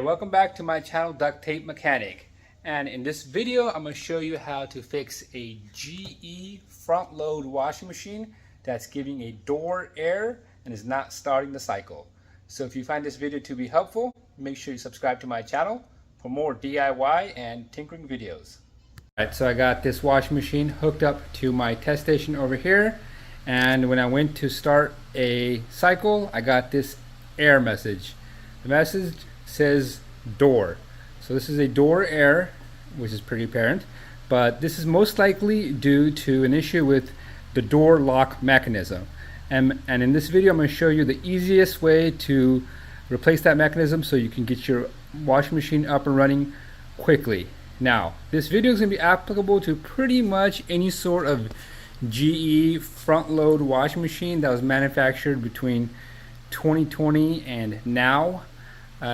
Hey, welcome back to my channel, Duct Tape Mechanic. And in this video, I'm going to show you how to fix a GE front load washing machine that's giving a door error and is not starting the cycle. So if you find this video to be helpful, make sure you subscribe to my channel for more DIY and tinkering videos. Alright, so I got this washing machine hooked up to my test station over here, and when I went to start a cycle, I got this error message. The message says door. So this is a door error, which is pretty apparent, but this is most likely due to an issue with the door lock mechanism. And in this video, I'm going to show you the easiest way to replace that mechanism so you can get your washing machine up and running quickly. Now, this video is going to be applicable to pretty much any sort of GE front load washing machine that was manufactured between 2020 and now.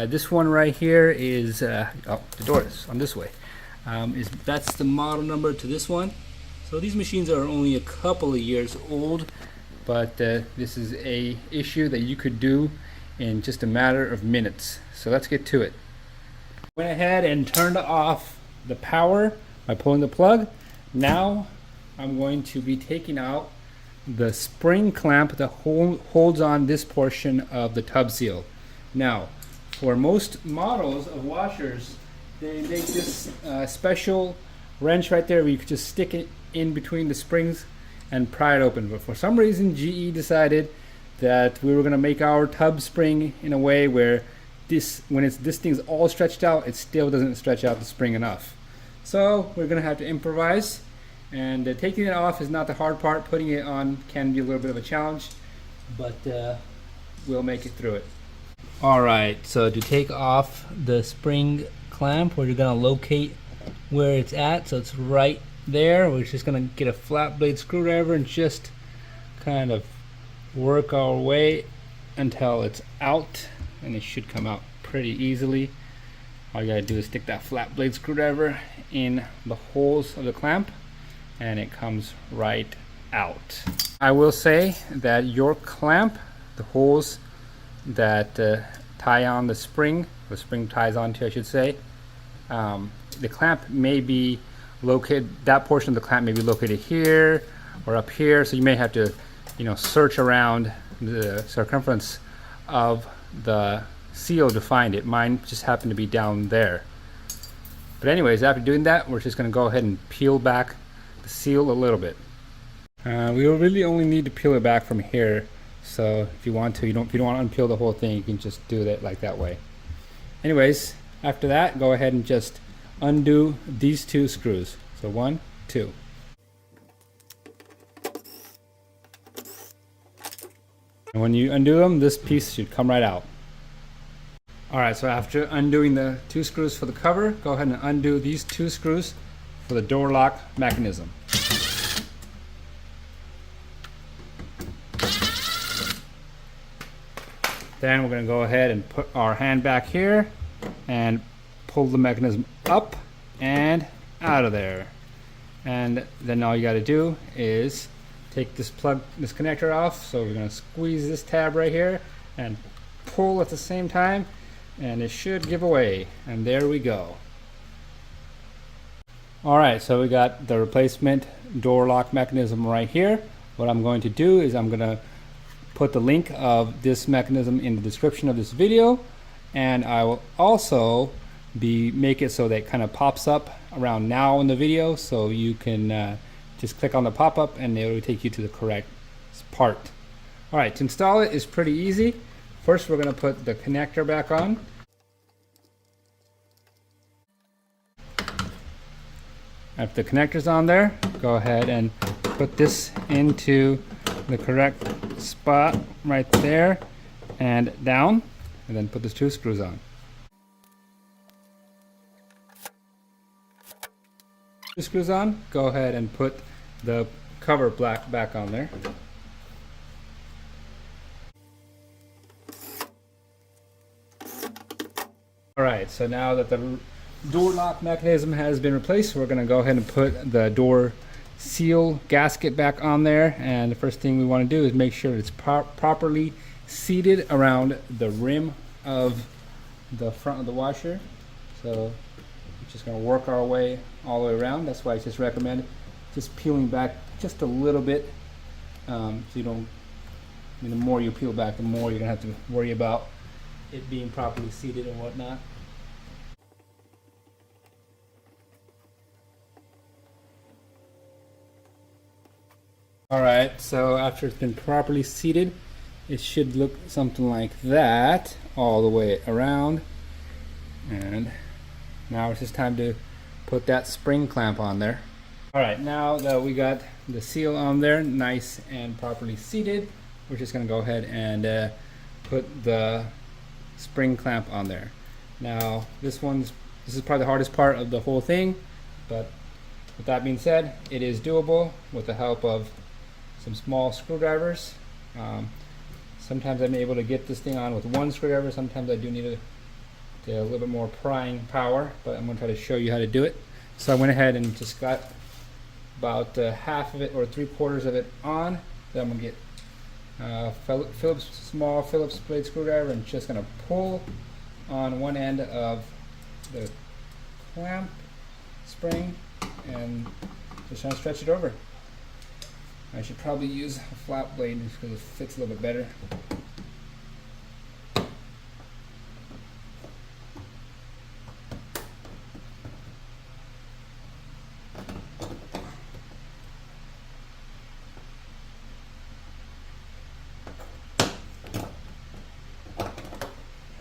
This one right here is, oh, the door is on this way. That's the model number to this one. So these machines are only a couple of years old, but this is a issue that you could do in just a matter of minutes. So let's get to it. Went ahead and turned off the power by pulling the plug. Now I'm going to be taking out the spring clamp that holds on this portion of the tub seal. Now, for most models of washers, they make this special wrench right there where you could just stick it in between the springs and pry it open. But for some reason, GE decided that we were going to make our tub spring in a way where this thing's all stretched out, it still doesn't stretch out the spring enough. So we're going to have to improvise, and taking it off is not the hard part. Putting it on can be a little bit of a challenge, but we'll make it through it. Alright, so to take off the spring clamp, we're going to locate where it's at. So it's right there. We're just going to get a flat blade screwdriver and just kind of work our way until it's out, and it should come out pretty easily. All you got to do is stick that flat blade screwdriver in the holes of the clamp and it comes right out. I will say that your clamp, the holes that tie on the spring ties onto, I should say, the clamp may be located, that portion of the clamp may be located here or up here, so you may have to, search around the circumference of the seal to find it. Mine just happened to be down there. But anyways, after doing that, we're just going to go ahead and peel back the seal a little bit. We will really only need to peel it back from here. So if you want to, if you don't want to unpeel the whole thing, you can just do that like that way. Anyways, after that, go ahead and just undo these two screws. So 1, 2. And when you undo them, this piece should come right out. Alright, so after undoing the 2 screws for the cover, go ahead and undo these 2 screws for the door lock mechanism. Then we're going to go ahead and put our hand back here and pull the mechanism up and out of there. And then all you got to do is take this connector off. So we're going to squeeze this tab right here and pull at the same time, and it should give away. And there we go. Alright, so we got the replacement door lock mechanism right here. What I'm going to do is I'm going to put the link of this mechanism in the description of this video, and I will also make it so that it kind of pops up around now in the video, so you can just click on the pop-up and it will take you to the correct part. Alright, to install it is pretty easy. First, we're going to put the connector back on. After the connector's on there, go ahead and put this into the correct spot right there and down, and then put the 2 screws on. 2 screws on, go ahead and put the cover back on there. Alright, so now that the door lock mechanism has been replaced, we're going to go ahead and put the door seal gasket back on there, and the first thing we want to do is make sure it's properly seated around the rim of the front of the washer. So we're just going to work our way all the way around. That's why I just recommend just peeling back just a little bit, so you don't, I mean, the more you peel back, the more you're going to have to worry about it being properly seated and whatnot. Alright, so after it's been properly seated, it should look something like that all the way around. And now it's just time to put that spring clamp on there. Alright, now that we got the seal on there nice and properly seated, we're just going to go ahead and put the spring clamp on there. Now this is probably the hardest part of the whole thing, but with that being said, it is doable with the help of some small screwdrivers. Sometimes I'm able to get this thing on with one screwdriver. Sometimes I do need a little bit more prying power, but I'm going to try to show you how to do it. So I went ahead and just got about half of it or 3/4 of it on. Then I'm going to get small Phillips blade screwdriver and just going to pull on one end of the clamp spring and just trying to stretch it over. I should probably use a flat blade just because it fits a little bit better.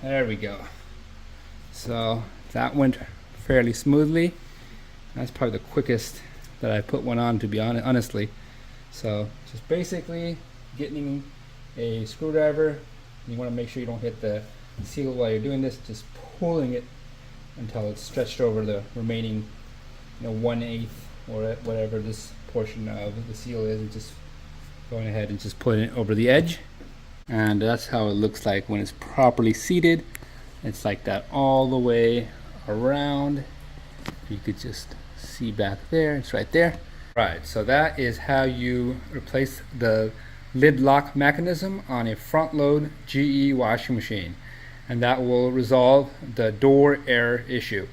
There we go. So that went fairly smoothly. That's probably the quickest that I put one on, to be honestly. So just basically getting a screwdriver. You want to make sure you don't hit the seal while you're doing this. Just pulling it until it's stretched over the remaining, 1/8 or whatever this portion of the seal is, and just going ahead and just putting it over the edge. And that's how it looks like when it's properly seated. It's like that all the way around. You could just see back there, it's right there. Right, so that is how you replace the lid lock mechanism on a front load GE washing machine, and that will resolve the door error issue.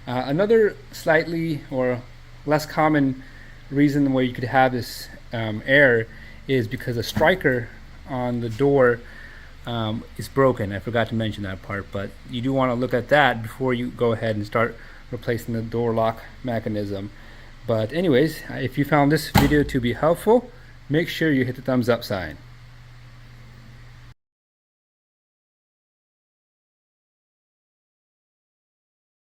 Another slightly or less common reason why you could have this error is because the striker on the door is broken. I forgot to mention that part, but you do want to look at that before you go ahead and start replacing the door lock mechanism. But anyways, if you found this video to be helpful, make sure you hit the thumbs up sign.